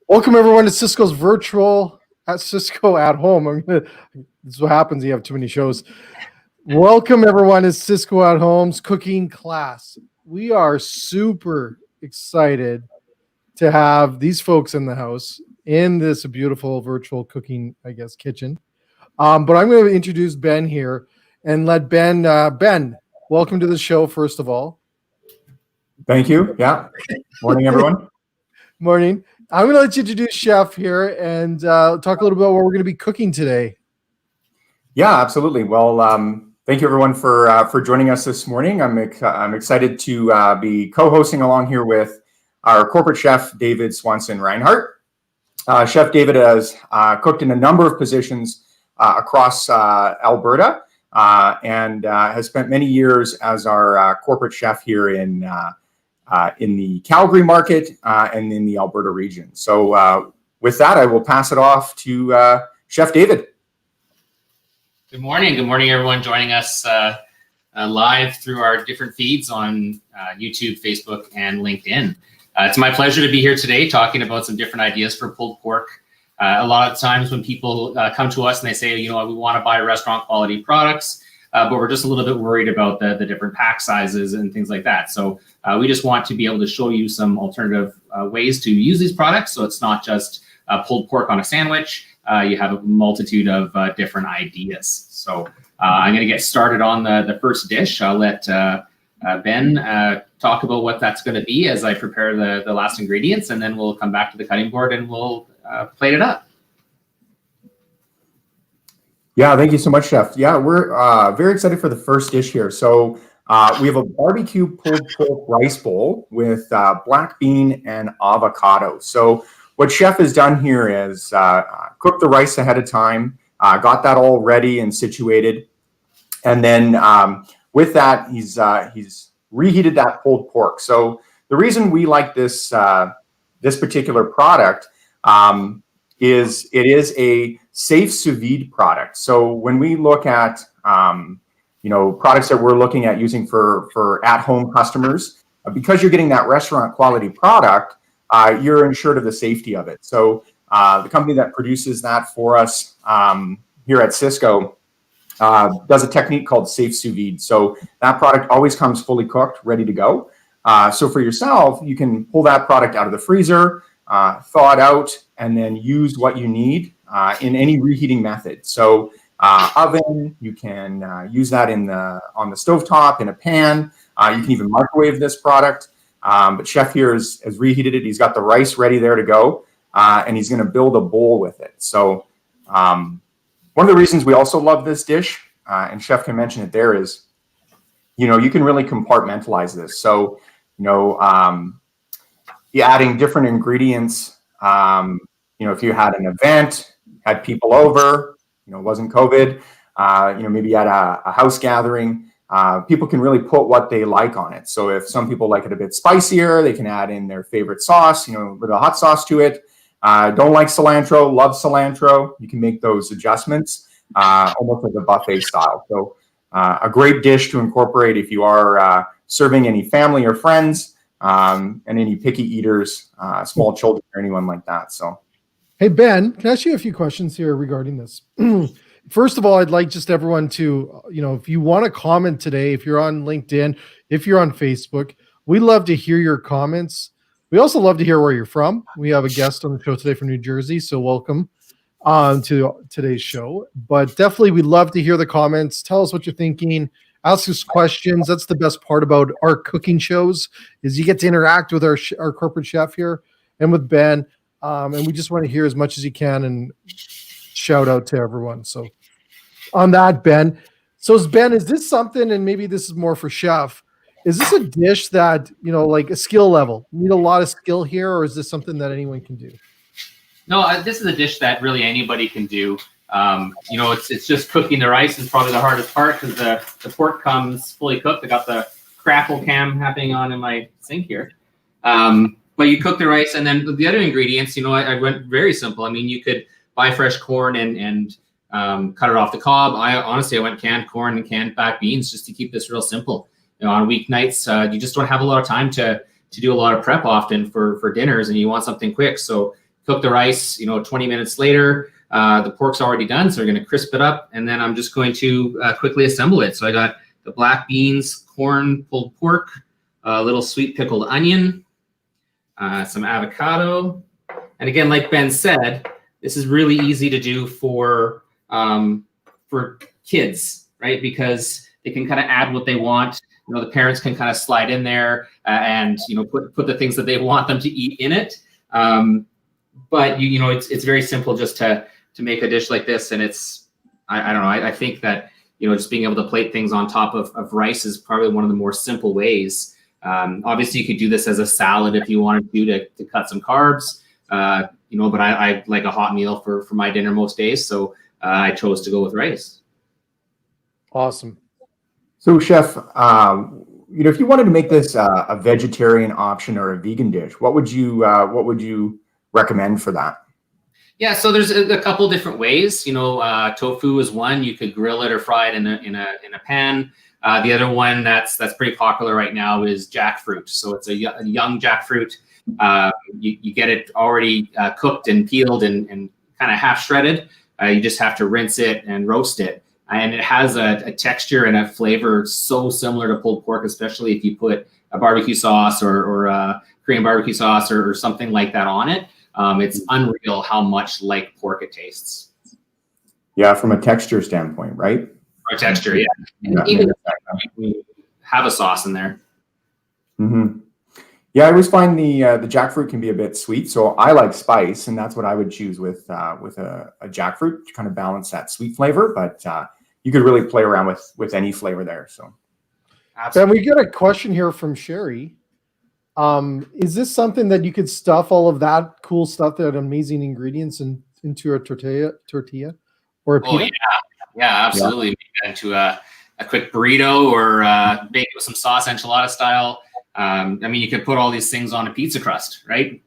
Welcome everyone to Sysco's virtual at Sysco at home. This is what happens. You have too many shows. Welcome everyone to Sysco at Home's cooking class. We are super excited to have these folks in the house in this beautiful virtual cooking, kitchen. But I'm going to introduce Ben here and let Ben. Ben, welcome to the show. First of all, thank you. Yeah. Morning, everyone. Morning. I'm going to let you introduce Chef here and talk a little bit about what we're going to be cooking today. Yeah, absolutely. Well, thank you everyone for joining us this morning. I'm excited to be co-hosting along here with our corporate chef, David Swanson Reinhardt. Chef David has cooked in a number of positions across Alberta and has spent many years as our corporate chef here in the Calgary market and in the Alberta region. So with that, I will pass it off to Chef David. Good morning. Good morning, everyone joining us live through our different feeds on YouTube, Facebook, and LinkedIn. It's my pleasure to be here today talking about some different ideas for pulled pork. A lot of times when people come to us and they say, we want to buy restaurant quality products, but we're just a little bit worried about the different pack sizes and things like that. So we just want to be able to show you some alternative ways to use these products. So it's not just pulled pork on a sandwich. You have a multitude of different ideas. So I'm going to get started on the first dish. I'll let Ben talk about what that's going to be as I prepare the last ingredients, and then we'll come back to the cutting board and we'll plate it up. Yeah, thank you so much, Chef. Yeah, we're very excited for the first dish here. So we have a barbecue pulled pork rice bowl with black bean and avocado. So what Chef has done here is cooked the rice ahead of time, got that all ready and situated. And then with that, he's reheated that pulled pork. So the reason we like this particular product is it is a safe sous vide product. So when we look at products that we're looking at using for at-home customers, because you're getting that restaurant quality product, you're insured of the safety of it. So the company that produces that for us here at Sysco does a technique called safe sous vide. So that product always comes fully cooked, ready to go. So for yourself, you can pull that product out of the freezer, thaw it out, and then use what you need in any reheating method. So oven, you can use that on the stovetop, in a pan. You can even microwave this product. But Chef here has reheated it. He's got the rice ready there to go, and he's going to build a bowl with it. So one of the reasons we also love this dish, and Chef can mention it there, is, you can really compartmentalize this. So, you're adding different ingredients. If you had an event, had people over, it wasn't COVID, maybe you had a house gathering, people can really put what they like on it. So if some people like it a bit spicier, they can add in their favorite sauce, with a hot sauce to it. Don't like cilantro, love cilantro. You can make those adjustments, almost like a buffet style. So a great dish to incorporate if you are serving any family or friends, and any picky eaters, small children or anyone like that. So, hey Ben, can I ask you a few questions here regarding this? First of all, I'd like just everyone to, if you want to comment today, if you're on LinkedIn, if you're on Facebook, we love to hear your comments. We also love to hear where you're from. We have a guest on the show today from New Jersey, so welcome to today's show. But definitely, we'd love to hear the comments. Tell us what you're thinking. Ask us questions. That's the best part about our cooking shows, is you get to interact with our corporate chef here and with Ben, and we just want to hear as much as you can and shout out to everyone. So on that, Ben. So Ben, is this something, and maybe this is more for Chef, is this a dish that, like a skill level? You need a lot of skill here, or is this something that anyone can do? No, this is a dish that really anybody can do. It's just cooking the rice is probably the hardest part, because the pork comes fully cooked. I got the crackle cam happening on in my sink here. But you cook the rice, and then the other ingredients, I went very simple. I mean, you could buy fresh corn and cut it off the cob. I went canned corn and canned back beans just to keep this real simple. On weeknights, you just don't have a lot of time to do a lot of prep often for dinners, and you want something quick. So cook the rice, 20 minutes later. The pork's already done, so we're going to crisp it up, and then I'm just going to quickly assemble it. So I got the black beans, corn, pulled pork, a little sweet pickled onion, some avocado. And again, like Ben said, this is really easy to do for kids, right? Because they can kind of add what they want. The parents can kind of slide in there and put the things that they want them to eat in it. But it's very simple just to make a dish like this, and it's I don't know. I think that just being able to plate things on top of rice is probably one of the more simple ways. Obviously, you could do this as a salad if you wanted to cut some carbs. But I like a hot meal for my dinner most days, so I chose to go with rice. Awesome. So, Chef, if you wanted to make this a vegetarian option or a vegan dish, what would you recommend for that? Yeah, so there's a couple different ways. Tofu is one. You could grill it or fry it in a pan. The other one that's pretty popular right now is jackfruit. So it's a young jackfruit. You get it already cooked and peeled and kind of half shredded. You just have to rinse it and roast it. And it has a texture and a flavor so similar to pulled pork, especially if you put a barbecue sauce or Korean barbecue sauce or something like that on it. It's unreal how much like pork it tastes. Yeah, from a texture standpoint, right? Or texture, yeah. And even if we have a sauce in there. Mm-hmm. Yeah, I always find the jackfruit can be a bit sweet, so I like spice, and that's what I would choose with a jackfruit to kind of balance that sweet flavor. But you could really play around with any flavor there. So, Ben, we get a question here from Sherry. Is this something that you could stuff all of that cool stuff, that amazing ingredients into a tortilla or a pita? Yeah, absolutely. Make that into a quick burrito or bake it with some sauce, enchilada style. You could put all these things on a pizza crust, right?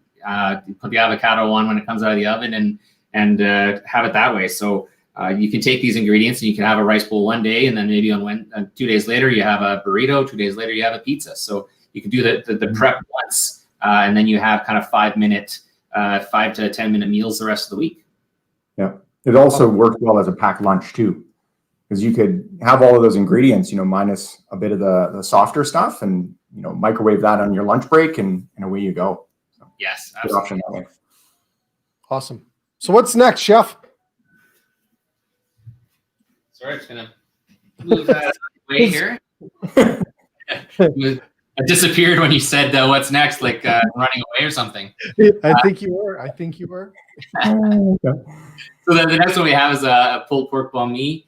You put the avocado on when it comes out of the oven and have it that way. So you can take these ingredients and you can have a rice bowl one day, and then maybe on 2 days later you have a burrito. 2 days later you have a pizza. So you can do the prep once, and then you have kind of 5 to 10 minute meals the rest of the week. Yeah, it also works well as a packed lunch too, because you could have all of those ingredients, minus a bit of the softer stuff, and microwave that on your lunch break, and away you go. So, yes, good option that way. Awesome. So what's next, Chef? Sorry, I'm just gonna move that away here. I disappeared when you said what's next, like running away or something. I think you were. So the next one we have is a pulled pork banh mi.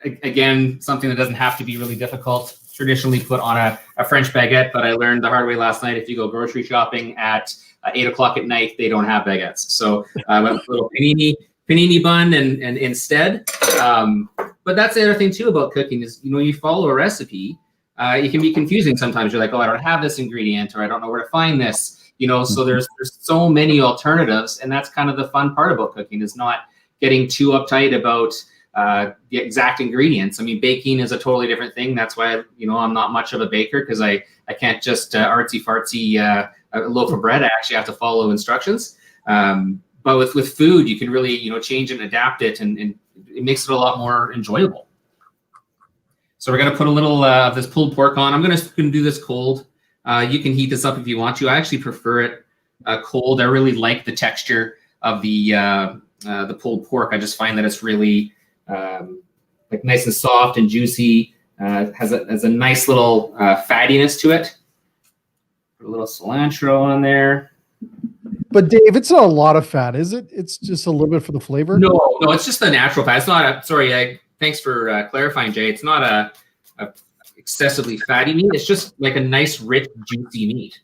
Again, something that doesn't have to be really difficult. Traditionally put on a French baguette, but I learned the hard way last night. If you go grocery shopping at 8 o'clock at night, they don't have baguettes. So I went with a little panini bun and instead. But that's the other thing too about cooking is, you follow a recipe. It can be confusing sometimes. You're like, oh, I don't have this ingredient, or I don't know where to find this. So there's so many alternatives, and that's kind of the fun part about cooking, is not getting too uptight about the exact ingredients. Baking is a totally different thing. That's why I'm not much of a baker, because I can't just artsy fartsy a loaf of bread. I actually have to follow instructions. But with food, you can really change and adapt it, and it makes it a lot more enjoyable. So we're going to put a little of this pulled pork on. I'm going to do this cold. You can heat this up if you want to. I actually prefer it cold. I really like the texture of the pulled pork. I just find that it's really nice and soft and juicy. Has a nice little fattiness to it. Put a little cilantro on there. But Dave, it's not a lot of fat, is it? It's just a little bit for the flavor. No, it's just the natural fat. It's not. Thanks for clarifying, Jay. It's not a excessively fatty meat. It's just like a nice, rich, juicy meat,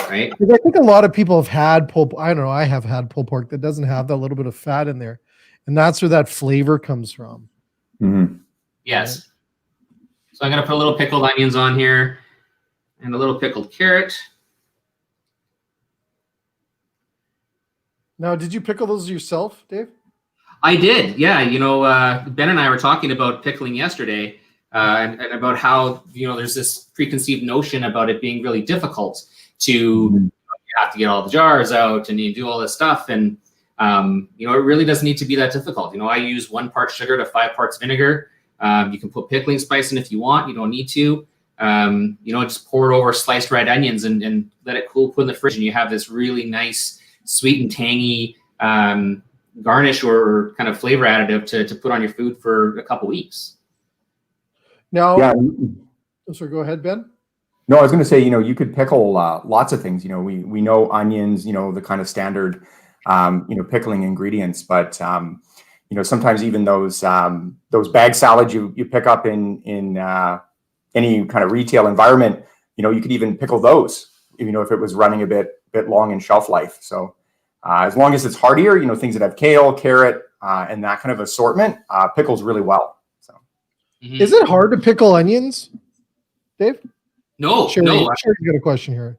right? Because I think a lot of people have had pulled. I don't know. I have had pulled pork that doesn't have that little bit of fat in there, and that's where that flavor comes from. Mm-hmm. Yes. So I'm gonna put a little pickled onions on here, and a little pickled carrot. Now, did you pickle those yourself, Dave? I did, yeah. Ben and I were talking about pickling yesterday, and about how there's this preconceived notion about it being really difficult to have to get all the jars out and you do all this stuff. And, it really doesn't need to be that difficult. I use 1 part sugar to 5 parts vinegar. You can put pickling spice in if you want. You don't need to. Just pour it over sliced red onions and let it cool, put in the fridge, and you have this really nice, sweet and tangy garnish or kind of flavor additive to put on your food for a couple weeks. Now, Yeah. sorry, go ahead, Ben. No, I was going to say, you could pickle lots of things. We know onions, the kind of standard, pickling ingredients, but sometimes even those bag salads you pick up in any kind of retail environment, you could even pickle those, if it was running a bit long in shelf life. So as long as it's heartier, things that have kale, carrot, and that kind of assortment, pickles really well. So, Is it hard to pickle onions, Dave? No, Sure, no. sure, you got a question here.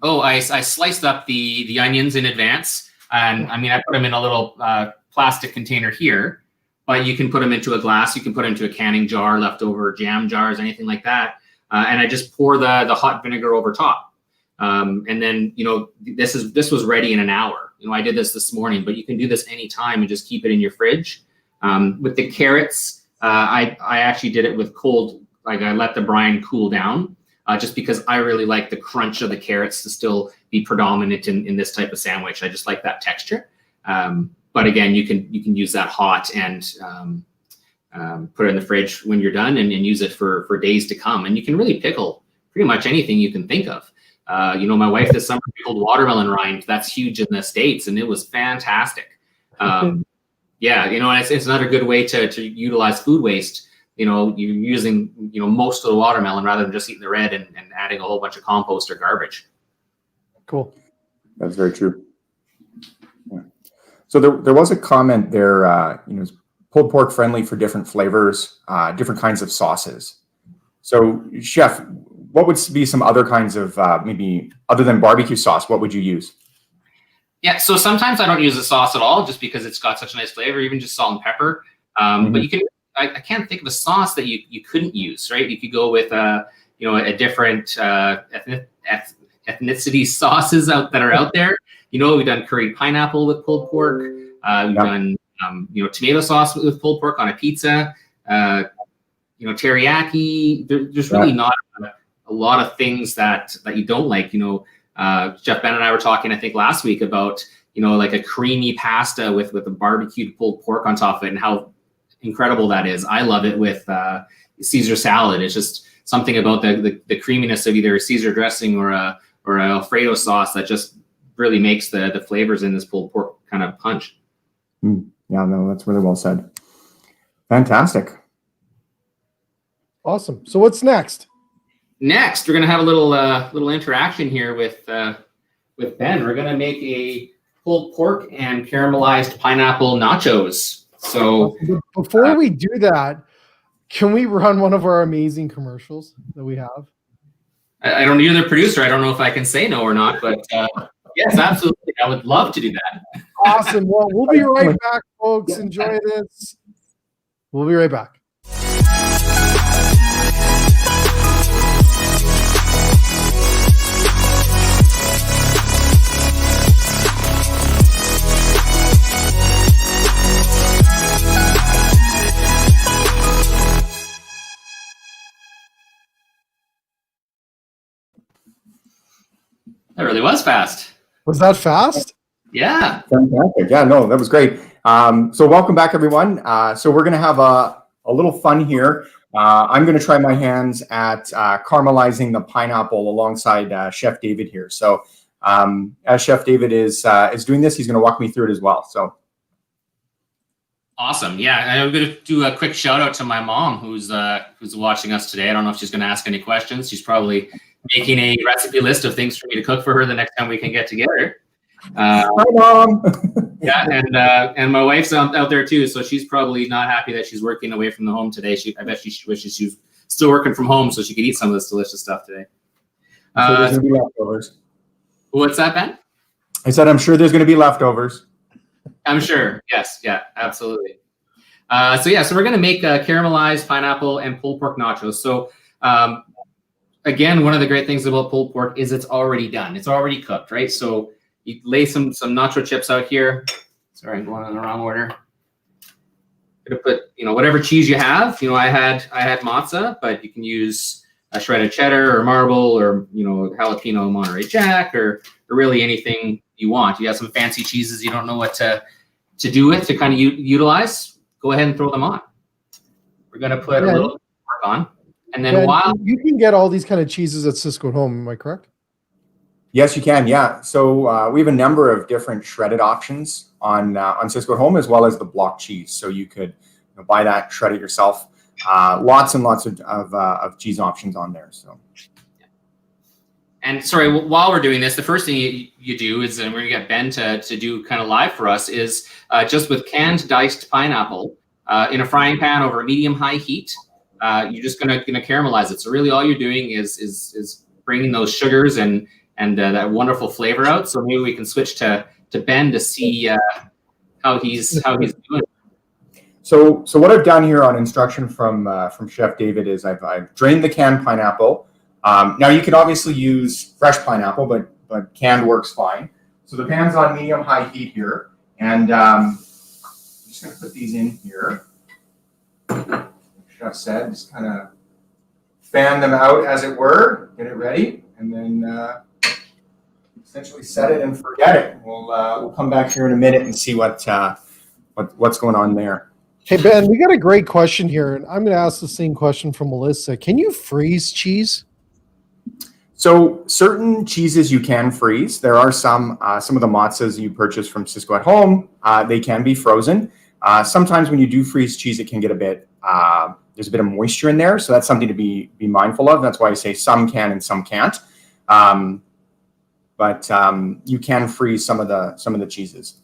Oh, I sliced up the onions in advance, and I put them in a little plastic container here, but you can put them into a glass. You can put them into a canning jar, leftover jam jars, anything like that. And I just pour the hot vinegar over top. And then, this was ready in an hour. I did this morning, but you can do this anytime and just keep it in your fridge. With the carrots, I actually did it with cold, like I let the brine cool down, just because I really like the crunch of the carrots to still be predominant in this type of sandwich. I just like that texture. But again, you can use that hot and put it in the fridge when you're done and use it for days to come. And you can really pickle pretty much anything you can think of. My wife this summer pickled watermelon rind. That's huge in the States, and it was fantastic. And it's another good way to utilize food waste. You're using most of the watermelon rather than just eating the red and adding a whole bunch of compost or garbage. Cool. That's very true. Yeah. So there was a comment there, pulled pork friendly for different flavors, different kinds of sauces. So, Chef, what would be some other kinds of maybe other than barbecue sauce? What would you use? Yeah, so sometimes I don't use the sauce at all, just because it's got such a nice flavor, even just salt and pepper. But you can. I can't think of a sauce that you couldn't use, right? You could go with a different ethnicity sauces that are out there. We've done curried pineapple with pulled pork. We've done tomato sauce with pulled pork on a pizza. Teriyaki. There's really not a lot of things that you don't like. Jeff, Ben, and I were talking, I think last week about like a creamy pasta with a barbecued pulled pork on top of it, and how incredible that is. I love it with Caesar salad. It's just something about the creaminess of either a Caesar dressing or a Alfredo sauce that just really makes the flavors in this pulled pork kind of punch. Yeah, no, that's really well said. Fantastic. Awesome. So what's next? Next, we're gonna have a little interaction here with Ben. We're gonna make a pulled pork and caramelized pineapple nachos. So before we do that, can we run one of our amazing commercials that we have? I don't know, you're the producer. I don't know if I can say no or not, but yes, absolutely. I would love to do that. Awesome. Well, we'll be right back, folks. Enjoy this. We'll be right back. That really was fast. Was that fast? Yeah. Fantastic. Yeah, no, that was great. So welcome back, everyone. So we're going to have a little fun here. I'm going to try my hands at caramelizing the pineapple alongside Chef David here. So as Chef David is doing this, he's going to walk me through it as well. So awesome. Yeah, I'm going to do a quick shout out to my mom who's watching us today. I don't know if she's going to ask any questions. She's probably making a recipe list of things for me to cook for her the next time we can get together. Hi, Mom. Yeah, and my wife's out there too, so she's probably not happy that she's working away from the home today. I bet she wishes she was still working from home so she could eat some of this delicious stuff today. So there's going to be leftovers. What's that, Ben? I said I'm sure there's going to be leftovers. I'm sure. Yes. Yeah. Absolutely. So we're going to make caramelized pineapple and pulled pork nachos. So again, one of the great things about pulled pork is it's already done. It's already cooked, right? So you lay some nacho chips out here. Sorry, I'm going in the wrong order. Gonna put, whatever cheese you have. I had mozza, but you can use a shredded cheddar or marble or jalapeno Monterey Jack or really anything you want. You have some fancy cheeses you don't know what to do with to kind of utilize. Go ahead and throw them on. We're gonna put a little pork on, and then while you can get all these kind of cheeses at Sysco Home, am I correct? Yes, you can. Yeah. So we have a number of different shredded options on Sysco Home, as well as the block cheese. So you could buy that, shred it yourself. Lots and lots of cheese options on there. So. And sorry, while we're doing this, the first thing you do is, and we're gonna get Ben to do kind of live for us, is just with canned diced pineapple in a frying pan over a medium-high heat. You're just gonna caramelize it. So really, all you're doing is bringing those sugars and that wonderful flavor out. So maybe we can switch to Ben to see how he's doing. So what I've done here on instruction from Chef David is I've drained the canned pineapple. Now you could obviously use fresh pineapple, but canned works fine. So the pan's on medium-high heat here, and I'm just going to put these in here. Like Chef said, just kind of fan them out, as it were, get it ready, and then essentially set it and forget it. We'll come back here in a minute and see what's going on there. Hey, Ben, we got a great question here, and I'm going to ask the same question from Melissa. Can you freeze cheese? So certain cheeses you can freeze. There are some of the mozzas you purchase from Sysco at Home, they can be frozen. Sometimes when you do freeze cheese, it can get there's a bit of moisture in there, so that's something to be mindful of. That's why I say some can and some can't. But you can freeze some of the cheeses.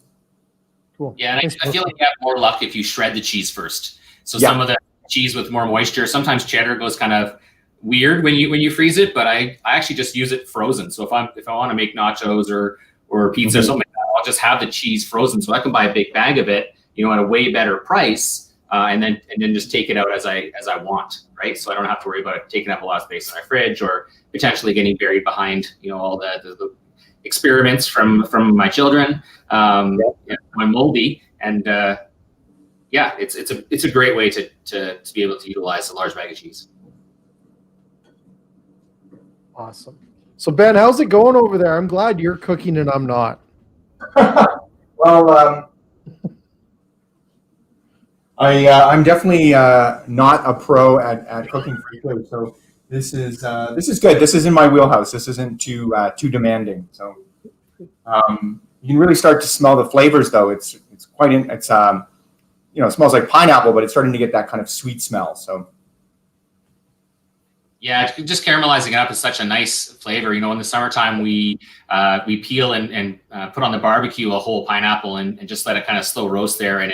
Cool. Yeah, and I feel like you have more luck if you shred the cheese first. So some of the cheese with more moisture, sometimes cheddar goes kind of weird when you freeze it, but I actually just use it frozen. So if I want to make nachos or pizza or something like that, I'll just have the cheese frozen, so I can buy a big bag of it, at a way better price, and then just take it out as I want, right? So I don't have to worry about it taking up a lot of space in my fridge or potentially getting buried behind all the experiments from my children. I'm moldy, and it's a great way to be able to utilize a large bag of cheese. Awesome. So Ben, how's it going over there? I'm glad you're cooking and I'm not. Well, I'm definitely not a pro at cooking for food, so this is good. This is in my wheelhouse. This isn't too demanding. So you can really start to smell the flavors, though. It smells like pineapple, but it's starting to get that kind of sweet smell. So. Yeah, just caramelizing it up is such a nice flavor. In the summertime, we peel and put on the barbecue a whole pineapple and just let it kind of slow roast there, and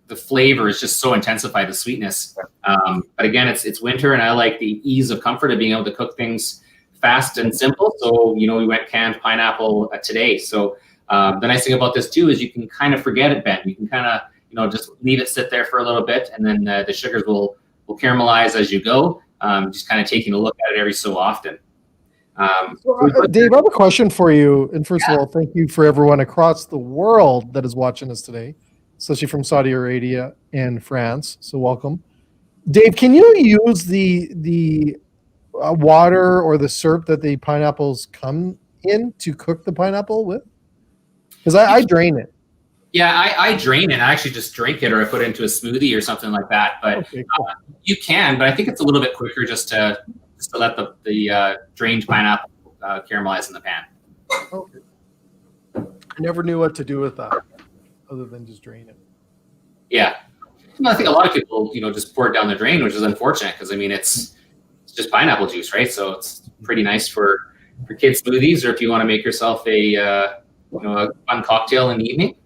the flavor is just so intensified, the sweetness. But again, it's winter, and I like the ease of comfort of being able to cook things fast and simple. So we went canned pineapple today. So the nice thing about this too is you can kind of forget it, Ben. You can kind of just leave it sit there for a little bit, and then the sugars will caramelize as you go. Just kind of taking a look at it every so often. Dave, I have a question for you. And first of all, thank you for everyone across the world that is watching us today, especially from Saudi Arabia and France. So welcome. Dave, can you use the water or the syrup that the pineapples come in to cook the pineapple with? Because I drain it. Yeah, I drain it. I actually just drink it, or I put it into a smoothie or something like that. But okay, cool. You can, but I think it's a little bit quicker just to let the drained pineapple caramelize in the pan. Okay. I never knew what to do with that, other than just drain it. Yeah, I think a lot of people, just pour it down the drain, which is unfortunate because it's just pineapple juice, right? So it's pretty nice for kids' smoothies, or if you want to make yourself a fun cocktail in the evening.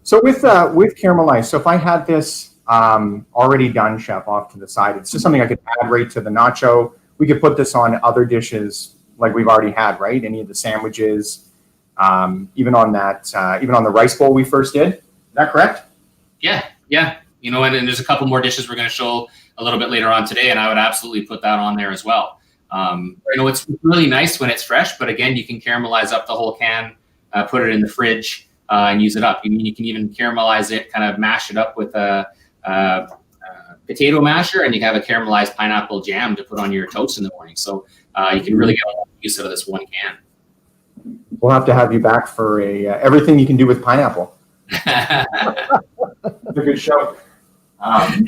So with caramelized, so if I had this already done, Chef, off to the side, it's just something I could add right to the nacho. We could put this on other dishes like we've already had, right? Any of the sandwiches, even on the rice bowl we first did. Is that correct? Yeah. And there's a couple more dishes we're going to show a little bit later on today, and I would absolutely put that on there as well. It's really nice when it's fresh, but again, you can caramelize up the whole can, put it in the fridge, and use it up. You can even caramelize it, kind of mash it up with a potato masher, and you have a caramelized pineapple jam to put on your toast in the morning. So you can really get a lot of use out of this one can. We'll have to have you back for everything you can do with pineapple. It's a good show. And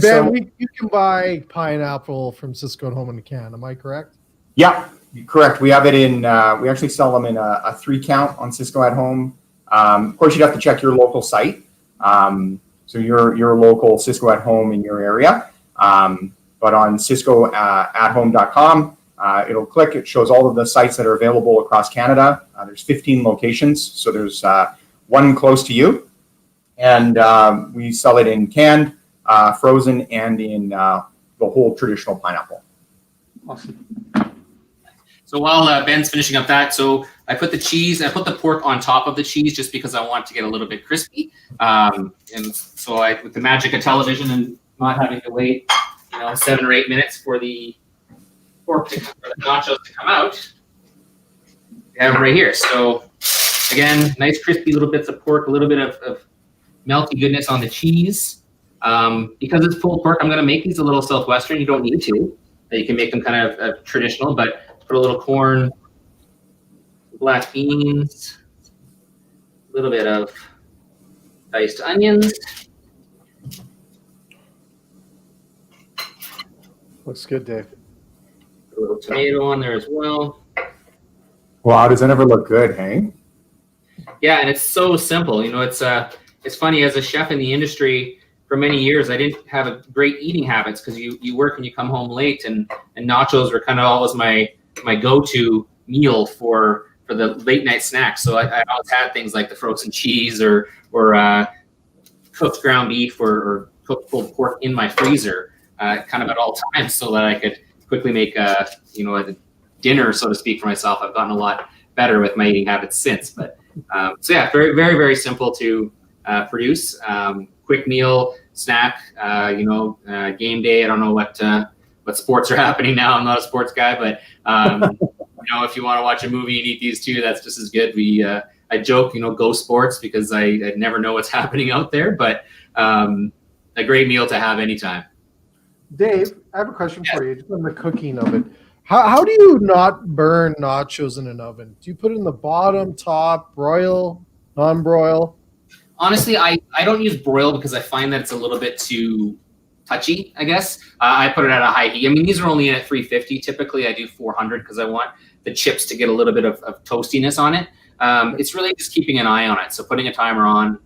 Ben, you can buy pineapple from Sysco Home in a can. Am I correct? Yeah, correct. We have it in. We actually sell them in a 3-count on Sysco at Home. Of course, you'd have to check your local site. So your local Sysco at Home in your area. But on SyscoAtHome.com, it'll click. It shows all of the sites that are available across Canada. There's 15 locations, so there's one close to you, and we sell it in canned, frozen, and in the whole traditional pineapple. Awesome. So while Ben's finishing up that, so I put the pork on top of the cheese just because I want to get a little bit crispy. And so with the magic of television and not having to wait, 7 or 8 minutes for the pork for the nachos to come out, we have it right here. So again, nice crispy little bits of pork, a little bit of melty goodness on the cheese. Because it's pulled pork, I'm going to make these a little Southwestern. You don't need to. You can make them kind of traditional, but put a little corn, black beans, a little bit of diced onions. Looks good, Dave. A little tomato on there as well. Wow, does that ever look good, hey? Yeah, and it's so simple. It's funny, as a chef in the industry for many years, I didn't have great eating habits because you work and you come home late, and nachos were kind of always my go-to meal for the late night snack. So I always had things like the frozen cheese or cooked ground beef or cooked pulled pork in my freezer, kind of at all times, so that I could quickly make a dinner, so to speak, for myself. I've gotten a lot better with my eating habits since, but so yeah, very, very, very simple to produce. Quick meal, snack, game day. I don't know what sports are happening now. I'm not a sports guy, but if you want to watch a movie and eat these two, that's just as good. I joke, go sports, because I never know what's happening out there, but a great meal to have anytime. Dave, I have a question for you, just on the cooking of it. How do you not burn nachos in an oven? Do you put it in the bottom, top, broil, non-broil? Honestly, I don't use broil because I find that it's a little bit too touchy, I guess. I put it at a high heat. I mean, these are only in at 350. Typically, I do 400 because I want the chips to get a little bit of toastiness on it. It's really just keeping an eye on it. So putting a timer on,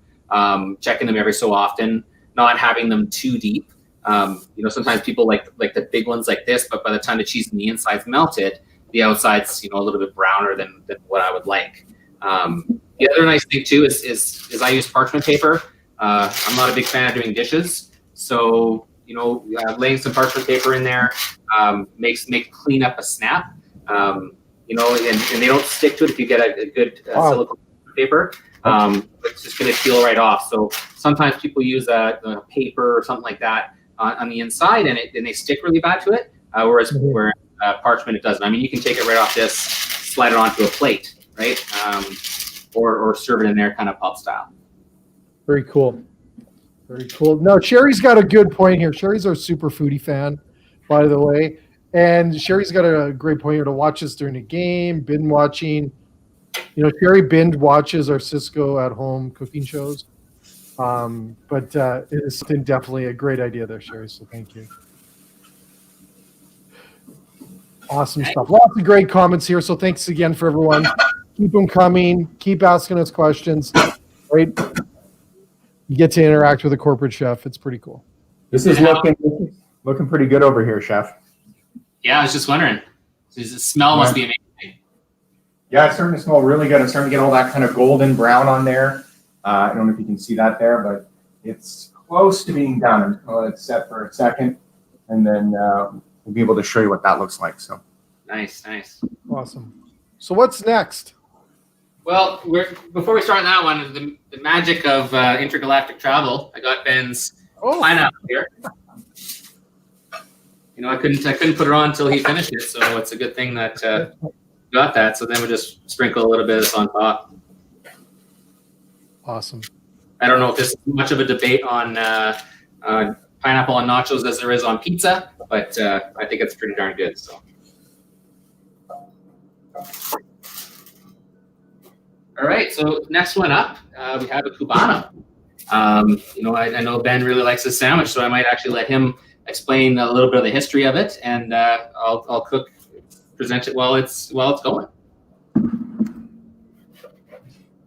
checking them every so often, not having them too deep. Sometimes people like the big ones like this, but by the time the cheese and the inside's melted, the outside's a little bit browner than what I would like. The other nice thing too is I use parchment paper. I'm not a big fan of doing dishes, so laying some parchment paper in there makes clean up a snap. And they don't stick to it if you get a good silicone paper. It's just going to peel right off. So sometimes people use a paper or something like that on the inside, and they stick really bad to it. Whereas parchment, it doesn't. I mean, you can take it right off this, slide it onto a plate, right? Or serve it in there, kind of pub style. Very cool. Very cool. Now, Sherry's got a good point here. Sherry's our super foodie fan, by the way. And Sherry's got a great point here to watch us during the game, binge watching. Sherry binge watches our Sysco at Home cooking shows. But it's definitely a great idea there, Sherry. So thank you. Awesome stuff. Lots of great comments here. So thanks again for everyone. Keep them coming. Keep asking us questions. Right? You get to interact with a corporate chef. It's pretty cool. This is looking pretty good over here, Chef. Yeah, I was just wondering. The smell must be amazing. Yeah, it's starting to smell really good. I'm starting to get all that kind of golden brown on there. I don't know if you can see that there, but it's close to being done. I'm just going to let it set for a second, and then we'll be able to show you what that looks like. So Nice. Awesome. So what's next? Well, before we start that one, the magic of intergalactic travel, I got Ben's pineapple here. I couldn't put it on until he finished it. So it's a good thing that got that. So then we just sprinkle a little bit of this on top. Awesome. I don't know if this is much of a debate on pineapple on nachos as there is on pizza, but I think it's pretty darn good. So. All right, so next one up, we have a Cubano. I know Ben really likes this sandwich, so I might actually let him explain a little bit of the history of it, and I'll present it while it's going.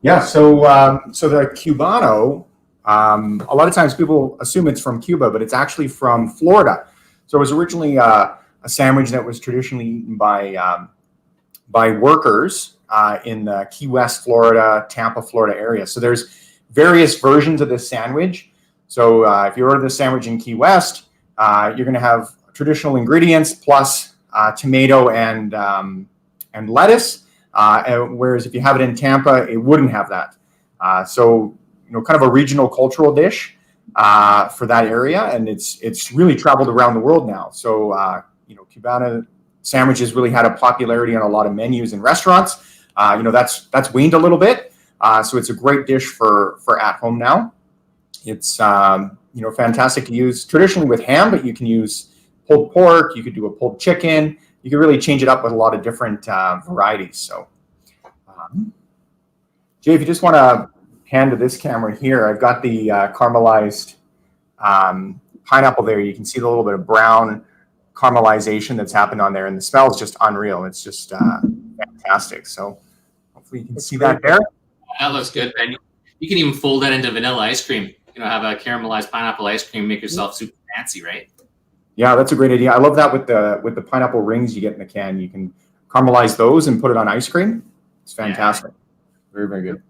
Yeah, so the Cubano, a lot of times people assume it's from Cuba, but it's actually from Florida. So it was originally a sandwich that was traditionally eaten by workers in the Key West, Florida, Tampa, Florida area. So there's various versions of this sandwich. So if you order this sandwich in Key West, you're going to have traditional ingredients plus tomato and lettuce. Whereas if you have it in Tampa, it wouldn't have that. So kind of a regional cultural dish for that area, and it's really traveled around the world now. So Cubano sandwiches really had a popularity on a lot of menus and restaurants. That's waned a little bit. So it's a great dish for at home now. It's fantastic to use traditionally with ham, but you can use pulled pork. You could do a pulled chicken. You can really change it up with a lot of different varieties. So, Jay, if you just want to pan to this camera here, I've got the caramelized pineapple there. You can see the little bit of brown caramelization that's happened on there, and the smell is just unreal. It's just fantastic. So hopefully you can see that there. That looks good, Ben. You can even fold that into vanilla ice cream. Have a caramelized pineapple ice cream, make yourself super fancy, right? Yeah, that's a great idea. I love that with the pineapple rings you get in the can. You can caramelize those and put it on ice cream. It's fantastic. Yeah. Very, very good.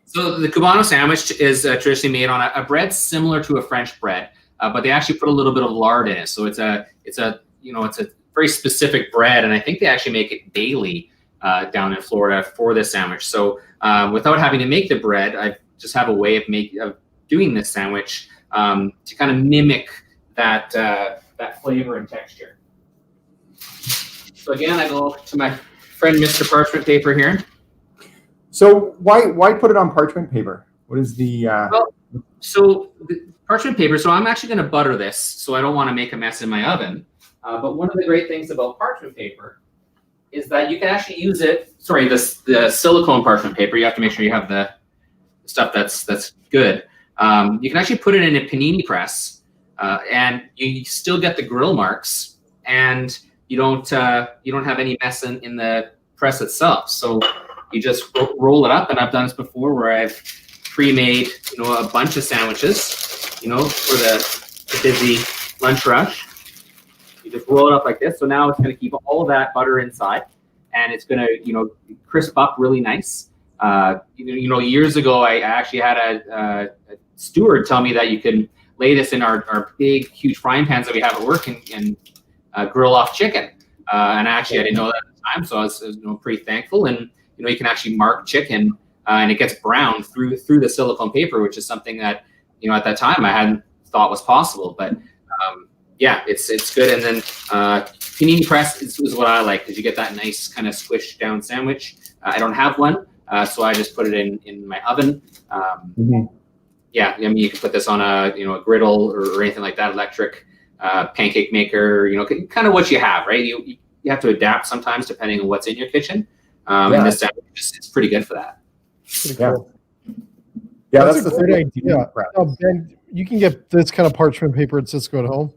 So the Cubano sandwich is traditionally made on a bread similar to a French bread, but they actually put a little bit of lard in it. So it's a very specific bread, and I think they actually make it daily down in Florida for this sandwich. So without having to make the bread, I just have a way of doing this sandwich to kind of mimic that flavor and texture. So again, I go to my friend Mr. Parchment Paper here. So why put it on parchment paper? What is the? So the parchment paper. So I'm actually going to butter this, so I don't want to make a mess in my oven. But one of the great things about parchment paper is that you can actually use it. Sorry, the silicone parchment paper. You have to make sure you have the stuff that's good. You can actually put it in a panini press, and you still get the grill marks, and you don't have any mess in the press itself. So you just roll it up, and I've done this before where I've pre-made a bunch of sandwiches, for the busy lunch rush. You just roll it up like this. So now it's going to keep all of that butter inside, and it's going to crisp up really nice. Years ago, I actually had a steward tell me that you can lay this in our big, huge frying pans that we have at work and grill off chicken. And actually, I didn't know that at the time, so I was pretty thankful. And you can actually mark chicken, and it gets browned through the silicone paper, which is something that at that time I hadn't thought was possible. But it's good. And then panini press is what I like, because you get that nice kind of squished down sandwich. I don't have one. So I just put it in my oven. Yeah, you can put this on a griddle or anything like that, electric pancake maker. Kind of what you have, right? You have to adapt sometimes depending on what's in your kitchen. And this sandwich is pretty good for that. Pretty cool. Yeah, that's a great idea. Ben, you can get this kind of parchment paper at Sysco at home.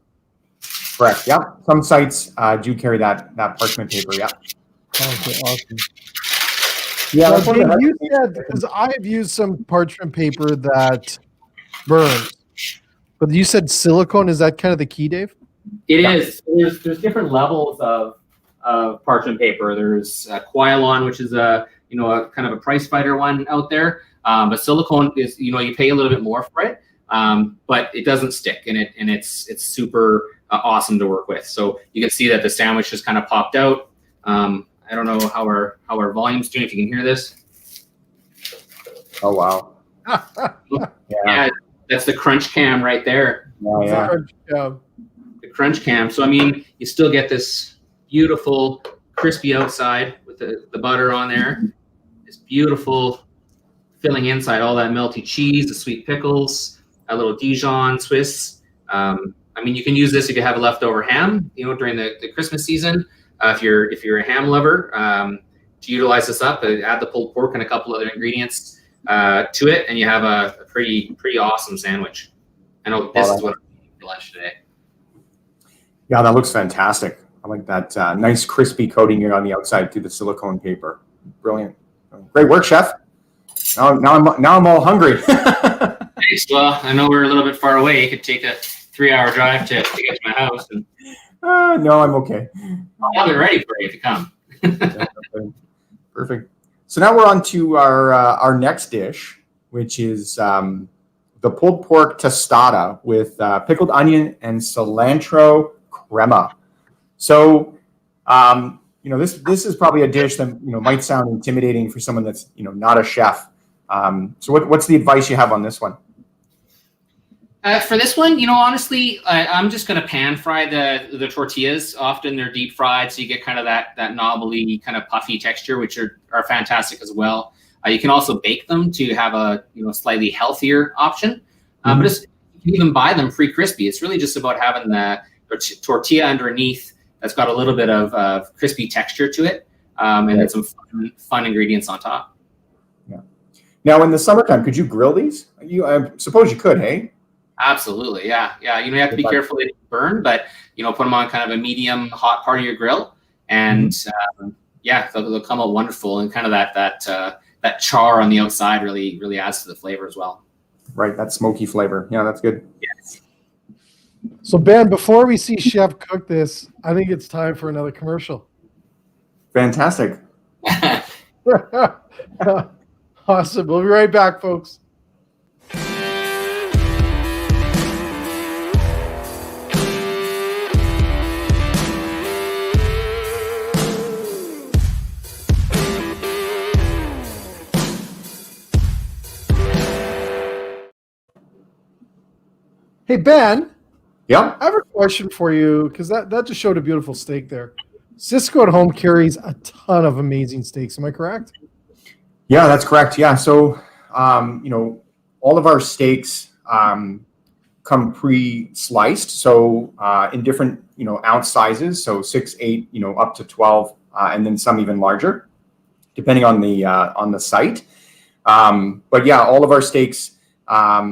Correct. Yeah, some sites do carry that parchment paper. Yeah. Okay, awesome. Yeah, now, you said, because I've used some parchment paper that burns, but you said silicone. Is that kind of the key, Dave? It is. There's different levels of parchment paper. There's Quilon, which is a kind of a price fighter one out there. But silicone is you pay a little bit more for it, but it doesn't stick, and it's super awesome to work with. So you can see that the sandwich just kind of popped out. I don't know how our volume's doing, if you can hear this. Oh, wow. Yeah, that's the crunch cam right there. Yeah. the crunch cam. So I mean, you still get this beautiful crispy outside with the butter on there. This beautiful filling inside, all that melty cheese, the sweet pickles, a little Dijon Swiss. I mean, you can use this if you have a leftover ham, during the Christmas season. If you're a ham lover, to utilize this up, add the pulled pork and a couple other ingredients to it, and you have a pretty awesome sandwich. I know this is what I'm eating for lunch today. Yeah, that looks fantastic. I like that nice crispy coating here on the outside through the silicone paper. Brilliant. Great work, chef. Now I'm all hungry. Thanks. Well, I know we're a little bit far away. It could take a 3-hour drive to get to my house. And no, I'm okay. I'll have it ready for you to come. Perfect. So now we're on to our next dish, which is the pulled pork tostada with pickled onion and cilantro crema. So, this is probably a dish that might sound intimidating for someone that's not a chef. So what's the advice you have on this one? For this one, honestly, I'm just going to pan fry the tortillas. Often they're deep fried, so you get kind of that knobbly, kind of puffy texture, which are fantastic as well. You can also bake them to have a slightly healthier option. But you can even buy them pre-crispy. It's really just about having the tortilla underneath that's got a little bit of crispy texture to it, and then some fun ingredients on top. Yeah. Now, in the summertime, could you grill these? I suppose you could, hey? Absolutely, yeah. You have to be careful they don't burn, but put them on kind of a medium hot part of your grill, and they'll come out wonderful. And kind of that char on the outside really adds to the flavor as well. Right, that smoky flavor. Yeah, that's good. Yes. So Ben, before we see Chef cook this, I think it's time for another commercial. Fantastic. Awesome. We'll be right back, folks. Hey, Ben. Yeah. I have a question for you because that just showed a beautiful steak there. Sysco at Home carries a ton of amazing steaks. Am I correct? Yeah, that's correct. Yeah. So, all of our steaks come pre-sliced. So, in different, ounce sizes. So 6, 8, up to 12, and then some even larger, depending on the site. But yeah, all of our steaks, are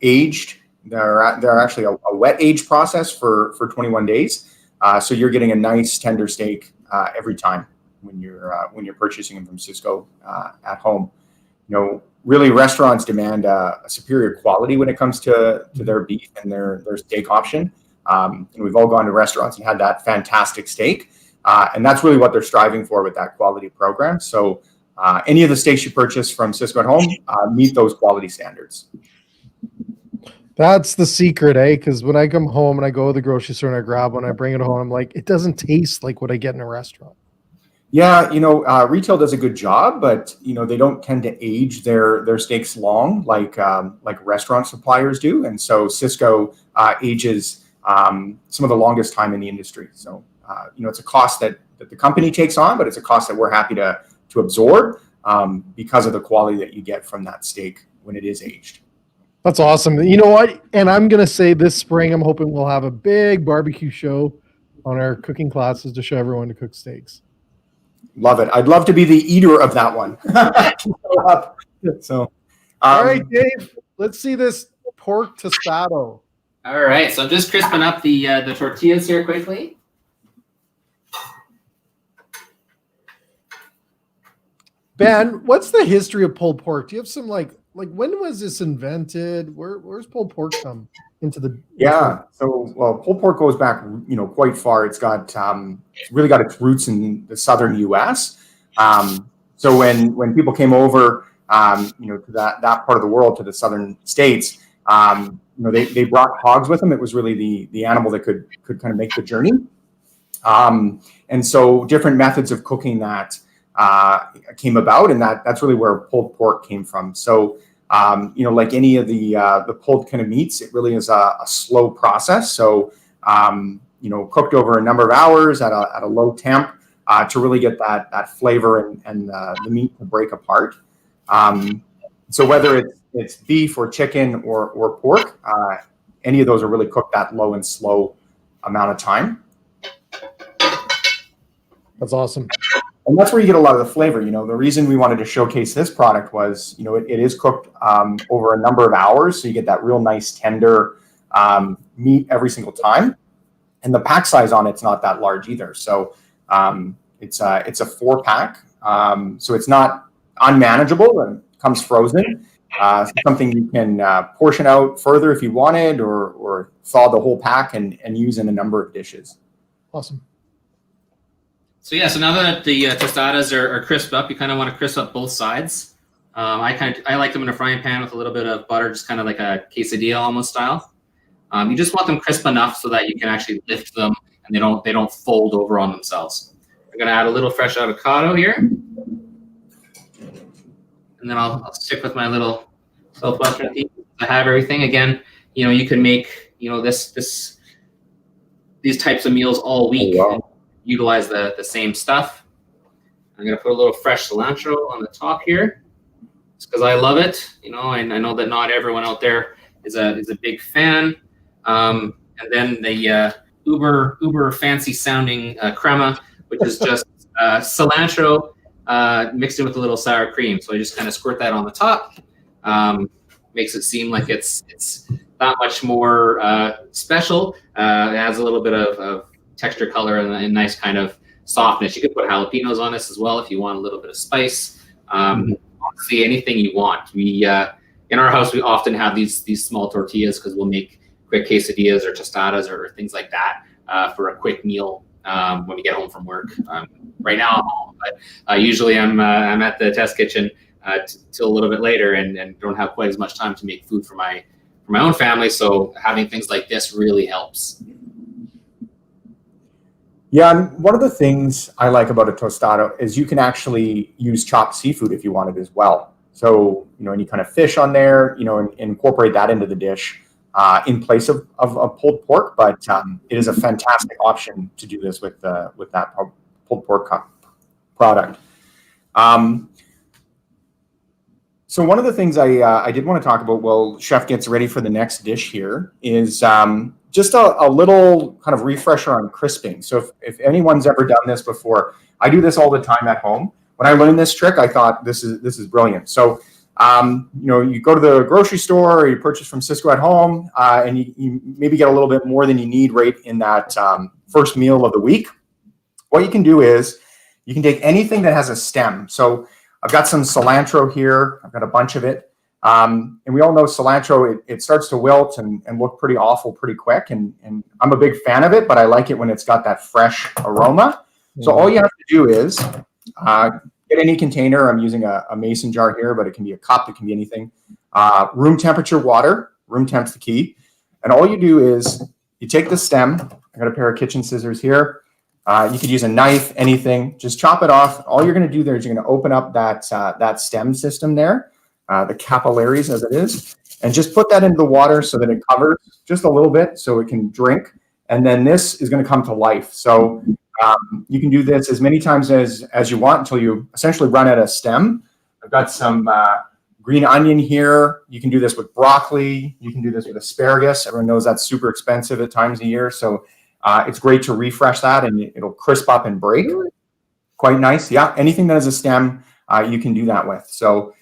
aged. They're actually a wet age process for 21 days. So you're getting a nice tender steak every time when you're purchasing them from Sysco at home. Really restaurants demand a superior quality when it comes to their beef and their steak option. And we've all gone to restaurants and had that fantastic steak. And that's really what they're striving for with that quality program. So any of the steaks you purchase from Sysco at Home meet those quality standards. That's the secret, eh? Because when I come home and I go to the grocery store and I grab one, I bring it home, I'm like, it doesn't taste like what I get in a restaurant. Yeah, retail does a good job, but they don't tend to age their steaks long like restaurant suppliers do, and so Sysco ages some of the longest time in the industry. So it's a cost that the company takes on, but it's a cost that we're happy to absorb because of the quality that you get from that steak when it is aged. That's awesome. You know what? And I'm going to say this spring, I'm hoping we'll have a big barbecue show on our cooking classes to show everyone to cook steaks. Love it. I'd love to be the eater of that one. So, all right, Dave, let's see this pork tostado. All right. So I'm just crisping up the tortillas here quickly. Ben, what's the history of pulled pork? Do you have some like when was this invented? Where's pulled pork come into the? Yeah, so pulled pork goes back, quite far. It's got it's really got its roots in the southern U.S. So when people came over, to that part of the world, to the southern states, they brought hogs with them. It was really the animal that could kind of make the journey. And so different methods of cooking that came about, and that's really where pulled pork came from. So Like any of the pulled kind of meats, it really is a slow process. So, cooked over a number of hours at a low temp to really get that flavor and the meat to break apart. So whether it's beef or chicken or pork, any of those are really cooked that low and slow amount of time. That's awesome. And that's where you get a lot of the flavor. The reason we wanted to showcase this product was, it is cooked over a number of hours. So you get that real nice tender meat every single time. And the pack size on it's not that large either. So it's a 4-pack. So it's not unmanageable and comes frozen. Something you can portion out further if you wanted, or thaw the whole pack and use in a number of dishes. Awesome. So yeah, so now that the tostadas are crisped up, you kind of want to crisp up both sides. I like them in a frying pan with a little bit of butter, just kind of like a quesadilla almost style. You just want them crisp enough so that you can actually lift them and they don't fold over on themselves. I'm gonna add a little fresh avocado here, and then I'll stick with my little self-buster. I have everything. Again, you can make these types of meals all week. Oh, wow. Utilize the same stuff. I'm gonna put a little fresh cilantro on the top here, just because I love it. And I know that not everyone out there is a big fan. And then the uber fancy sounding crema, which is just cilantro mixed in with a little sour cream. So I just kind of squirt that on the top. Makes it seem like it's that much more special. It adds a little bit of texture, color, and a nice kind of softness. You could put jalapenos on this as well if you want a little bit of spice. Honestly, anything you want. We in our house we often have these small tortillas because we'll make quick quesadillas or tostadas or things like that for a quick meal when we get home from work. Right now I'm home, but usually I'm at the test kitchen till a little bit later and don't have quite as much time to make food for my own family. So having things like this really helps. Yeah, and one of the things I like about a tostada is you can actually use chopped seafood if you wanted as well. So, any kind of fish on there, and incorporate that into the dish in place of pulled pork. But it is a fantastic option to do this with that pulled pork product. So one of the things I did want to talk about while Chef gets ready for the next dish here is just a little kind of refresher on crisping. So if anyone's ever done this before, I do this all the time at home. When I learned this trick, I thought this is brilliant. So you go to the grocery store or you purchase from Sysco at home, and you maybe get a little bit more than you need right in that first meal of the week. What you can do is you can take anything that has a stem. So I've got some cilantro here. I've got a bunch of it. And we all know cilantro, it starts to wilt and look pretty awful pretty quick. And I'm a big fan of it, but I like it when it's got that fresh aroma. So all you have to do is get any container. I'm using a mason jar here, but it can be a cup. It can be anything. Room temperature water. Room temp's the key. And all you do is you take the stem. I got a pair of kitchen scissors here. You could use a knife, anything. Just chop it off. All you're going to do there is you're going to open up that stem system there. The capillaries as it is, and just put that into the water so that it covers just a little bit so it can drink. And then this is going to come to life. So you can do this as many times as you want until you essentially run out of stem. I've got some green onion here. You can do this with broccoli. You can do this with asparagus. Everyone knows that's super expensive at times of year. So it's great to refresh that and it'll crisp up and break. Quite nice. Yeah, anything that has a stem, you can do that with. So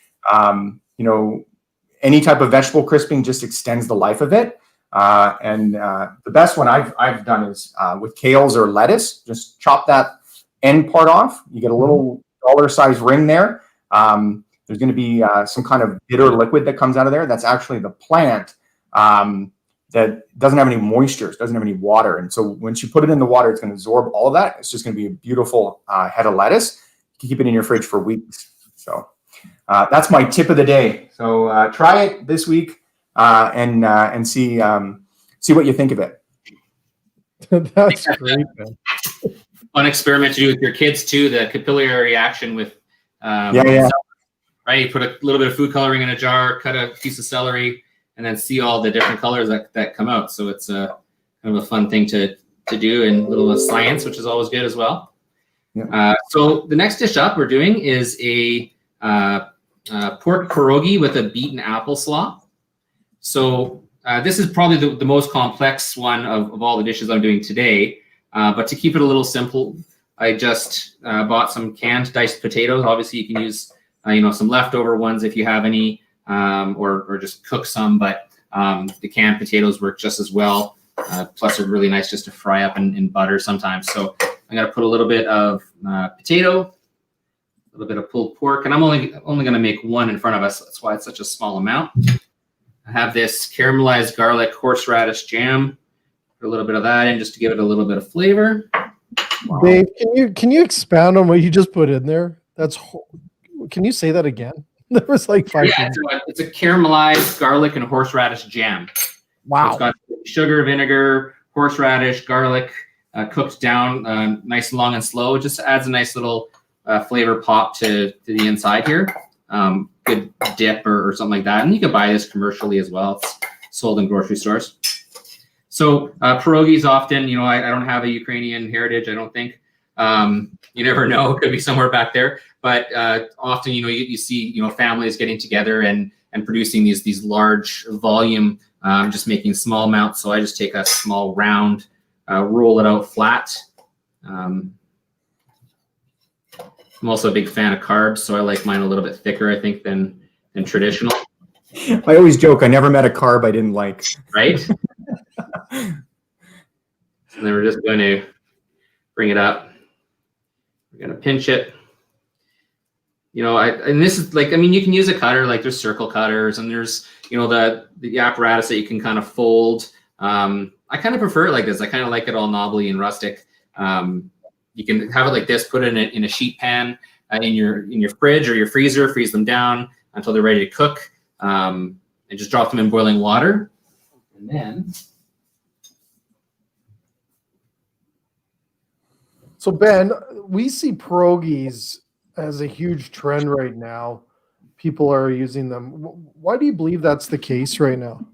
any type of vegetable crisping just extends the life of it. And the best one I've done is with kales or lettuce. Just chop that end part off. You get a little dollar-sized ring there. There's going to be some kind of bitter liquid that comes out of there. That's actually the plant that doesn't have any moisture, doesn't have any water. And so once you put it in the water, it's going to absorb all of that. It's just going to be a beautiful head of lettuce. You can keep it in your fridge for weeks. So that's my tip of the day. So try it this week and see what you think of it. That's great, man. Fun experiment to do with your kids too. The capillary reaction with yeah. right? You put a little bit of food coloring in a jar, cut a piece of celery, and then see all the different colors that come out. So it's a kind of a fun thing to do, and a little science, which is always good as well. Yeah. So the next dish up we're doing is a pork pierogi with a beaten apple slaw. So this is probably the most complex one of all the dishes I'm doing today. But to keep it a little simple, I just bought some canned diced potatoes. Obviously, you can use some leftover ones if you have any, or just cook some. But the canned potatoes work just as well. Plus, they're really nice just to fry up in butter sometimes. So I'm gonna put a little bit of potato, a little bit of pulled pork, and I'm only gonna make one in front of us. That's why it's such a small amount. I have this caramelized garlic horseradish jam. Put a little bit of that in just to give it a little bit of flavor. Wow. Dave, can you expound on what you just put in there? Can you say that again? There was like 5 things. It's a caramelized garlic and horseradish jam. Wow. So it's got sugar, vinegar, horseradish, garlic, cooked down nice and long and slow. It just adds a nice little flavor pop to the inside here. Good dip or something like that. And you can buy this commercially as well. It's sold in grocery stores. So pierogies often, I don't have a Ukrainian heritage, I don't think. You never know, it could be somewhere back there. But often, you see, families getting together and producing these large volume, just making small amounts. So I just take a small round, roll it out flat. I'm also a big fan of carbs, so I like mine a little bit thicker, I think, than traditional. I always joke, I never met a carb I didn't like. Right? So then we're just going to bring it up. We're going to pinch it. And this is you can use a cutter, like there's circle cutters, and there's, the apparatus that you can kind of fold. I kind of prefer it like this. I kind of like it all knobbly and rustic. You can have it like this, put it in a sheet pan in your fridge or your freezer, freeze them down until they're ready to cook, and just drop them in boiling water. And then. So Ben, we see pierogies as a huge trend right now. People are using them. Why do you believe that's the case right now?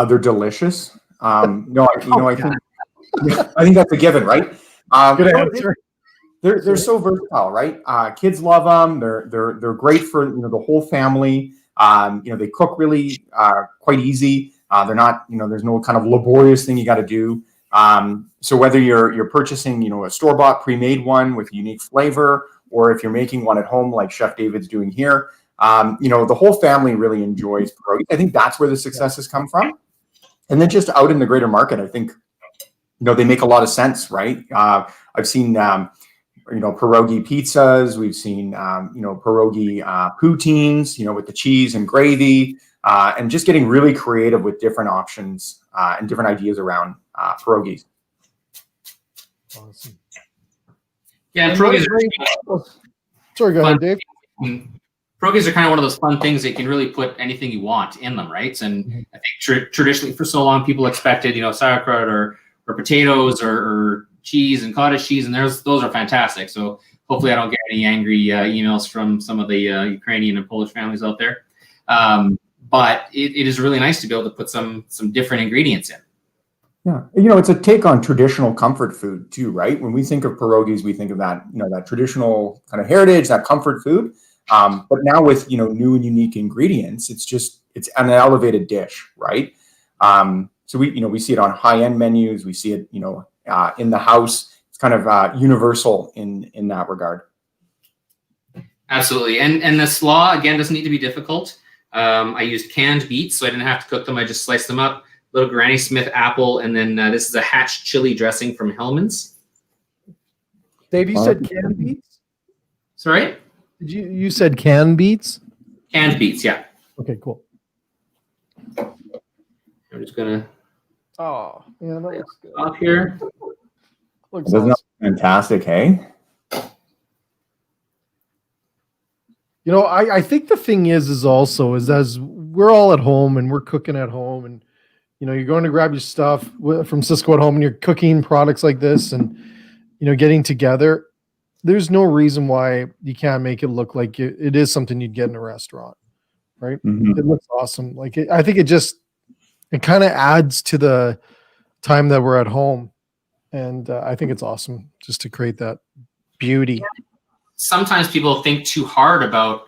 They're delicious. I think that's a given, right? Good answer. They're so versatile, right? Kids love them. They're great for the whole family. They cook really quite easy. They're not there's no kind of laborious thing you got to do. So whether you're purchasing a store-bought pre-made one with unique flavor, or if you're making one at home like Chef David's doing here, the whole family really enjoys pierogi. I think that's where the success has come from. And then just out in the greater market, I think they make a lot of sense, right? I've seen pierogi pizzas. We've seen pierogi poutines, with the cheese and gravy, and just getting really creative with different options and different ideas around pierogies. Awesome. Yeah, pierogies are sorry, go ahead, Dave. Pierogies are kind of one of those fun things that you can really put anything you want in them, right? And I think traditionally for so long people expected, sauerkraut or potatoes or cheese and cottage cheese, and those are fantastic. So hopefully I don't get any angry emails from some of the Ukrainian and Polish families out there. But it is really nice to be able to put some different ingredients in. Yeah, it's a take on traditional comfort food too, right? When we think of pierogies, we think of that, that traditional kind of heritage, that comfort food. But now with new and unique ingredients, it's an elevated dish, right? So we see it on high-end menus, we see it in the house. It's kind of universal in that regard. Absolutely, and the slaw again doesn't need to be difficult. I used canned beets, so I didn't have to cook them. I just sliced them up. Little Granny Smith apple, and then this is a hatch chili dressing from Hellman's. Dave, you said canned beets? Sorry? You said canned beets? Canned beets, yeah. Okay, cool. I'm just gonna. Oh, yeah, that looks good. Up here. Looks Doesn't awesome. that fantastic, hey? I think the thing is as we're all at home and we're cooking at home, and you're going to grab your stuff from Sysco at home and you're cooking products like this and getting together. there's no reason why you can't make it look like it is something you'd get in a restaurant, right? Mhm. It looks awesome. Like I think it kind of adds to the time that we're at home, and I think it's awesome just to create that beauty. Sometimes people think too hard about,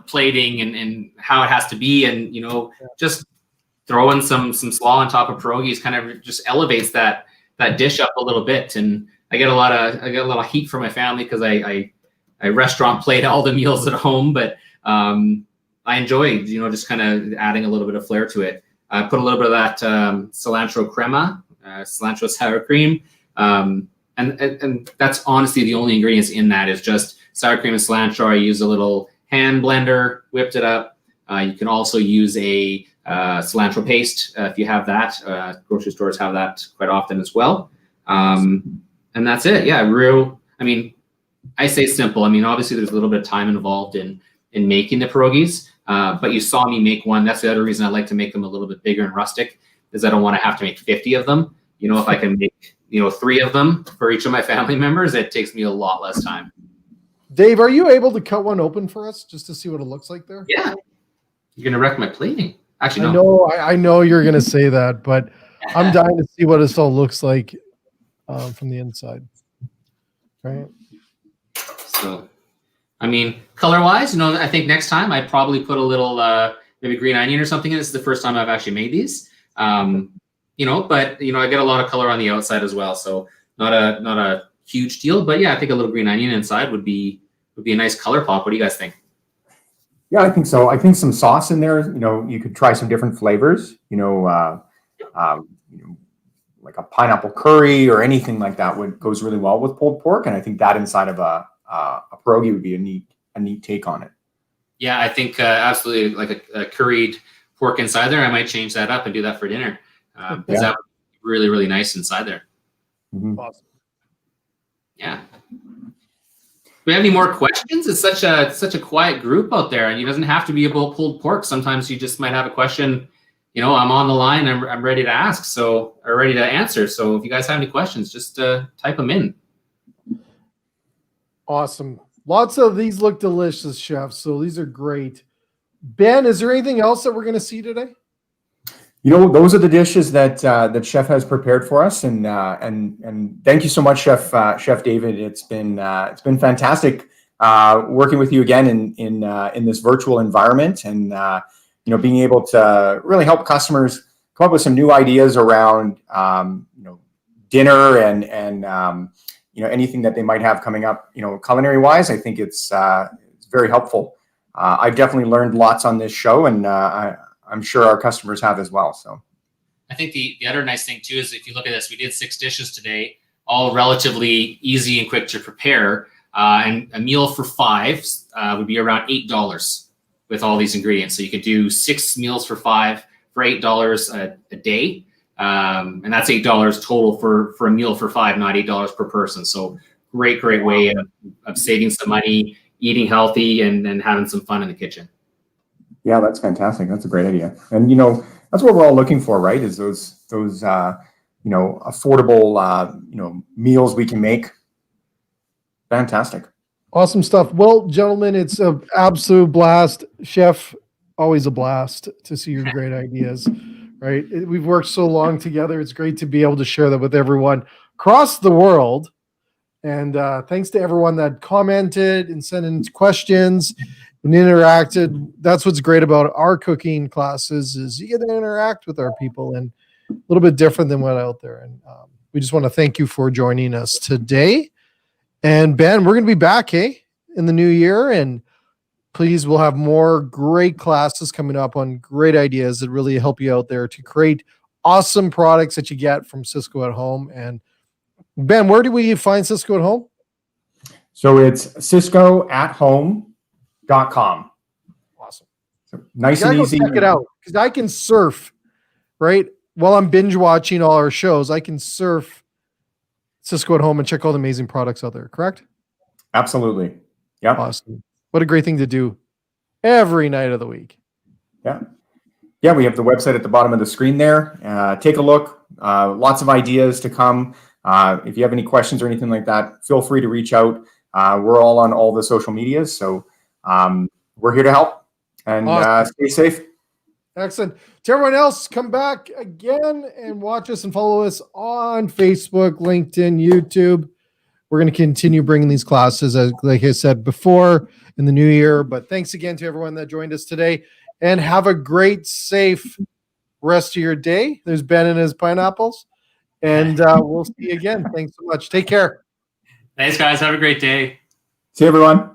plating and how it has to be, and just throwing some slaw on top of pierogies kind of just elevates that dish up a little bit. And I get a lot of heat from my family because I restaurant plate all the meals at home, but I enjoy just kind of adding a little bit of flair to it. I put a little bit of that cilantro crema, cilantro sour cream, and that's honestly the only ingredients in that is just sour cream and cilantro. I use a little hand blender, whipped it up. You can also use a cilantro paste if you have that. Grocery stores have that quite often as well. And that's it. Yeah, I say simple. Obviously there's a little bit of time involved in making the pierogies, but you saw me make one. That's the other reason I like to make them a little bit bigger and rustic, is I don't want to have to make 50 of them. If I can make 3 of them for each of my family members, it takes me a lot less time. Dave, are you able to cut one open for us just to see what it looks like there? Yeah. You're going to wreck my plating. Actually, no. I know you're going to say that, but I'm dying to see what this all looks like from the inside. Right. So, color-wise, I think next time I'd probably put a little maybe green onion or something in. This is the first time I've actually made these. But I get a lot of color on the outside as well, so not a huge deal. But yeah, I think a little green onion inside would be a nice color pop. What do you guys think? Yeah, I think so. I think some sauce in there. You could try some different flavors. Like a pineapple curry or anything like that goes really well with pulled pork. And I think that inside of a pierogi would be a neat take on it. Yeah, I think absolutely, like a curried pork inside there. I might change that up and do that for dinner. Because that would be really, really nice inside there. Mm-hmm. Awesome. Yeah. Do we have any more questions? It's such a quiet group out there, and it doesn't have to be about pulled pork. Sometimes you just might have a question. I'm on the line. I'm ready to ask, or ready to answer. So if you guys have any questions, just type them in. Awesome. Lots of these look delicious, Chef. So these are great. Ben, is there anything else that we're going to see today? Those are the dishes that Chef has prepared for us, and thank you so much, Chef David. It's been fantastic working with you again in this virtual environment, and being able to really help customers come up with some new ideas around dinner and anything that they might have coming up culinary wise. I think it's very helpful. I've definitely learned lots on this show, and I'm sure our customers have as well. So I think the other nice thing too is if you look at this, we did 6 dishes today, all relatively easy and quick to prepare. And a meal for 5 would be around $8 with all these ingredients. So you could do 6 meals for 5 for $8 a day. And that's $8 total for a meal for 5, not $8 per person. So great way of saving some money, eating healthy, and having some fun in the kitchen. Yeah, that's fantastic. That's a great idea. And, that's what we're all looking for, right? Is those affordable, meals we can make. Fantastic. Awesome stuff. Well, gentlemen, it's an absolute blast. Chef, always a blast to see your great ideas, right? We've worked so long together. It's great to be able to share that with everyone across the world. And thanks to everyone that commented and sent in questions and interacted. That's what's great about our cooking classes is you get to interact with our people and a little bit different than what out there. And we just want to thank you for joining us today. And Ben, we're going to be back, in the new year. And please, we'll have more great classes coming up on great ideas that really help you out there to create awesome products that you get from Sysco at Home. And Ben, where do we find Sysco at Home? So it's SyscoAtHome.com. Awesome. So nice and easy. Check it out because I can surf, right? While I'm binge watching all our shows, I can surf Sysco at Home and check all the amazing products out there, correct? Absolutely. Yeah. Awesome. What a great thing to do every night of the week. Yeah. Yeah, we have the website at the bottom of the screen there. Take a look. Lots of ideas to come. If you have any questions or anything like that, feel free to reach out. We're all on all the social medias, so we're here to help. And Awesome. stay safe. Excellent. To everyone else, come back again and watch us and follow us on Facebook, LinkedIn, YouTube. We're going to continue bringing these classes, as like I said before, in the new year. But thanks again to everyone that joined us today, and have a great, safe rest of your day. There's Ben and his pineapples, and we'll see you again. Thanks so much. Take care. Thanks, guys. Have a great day. See you, everyone.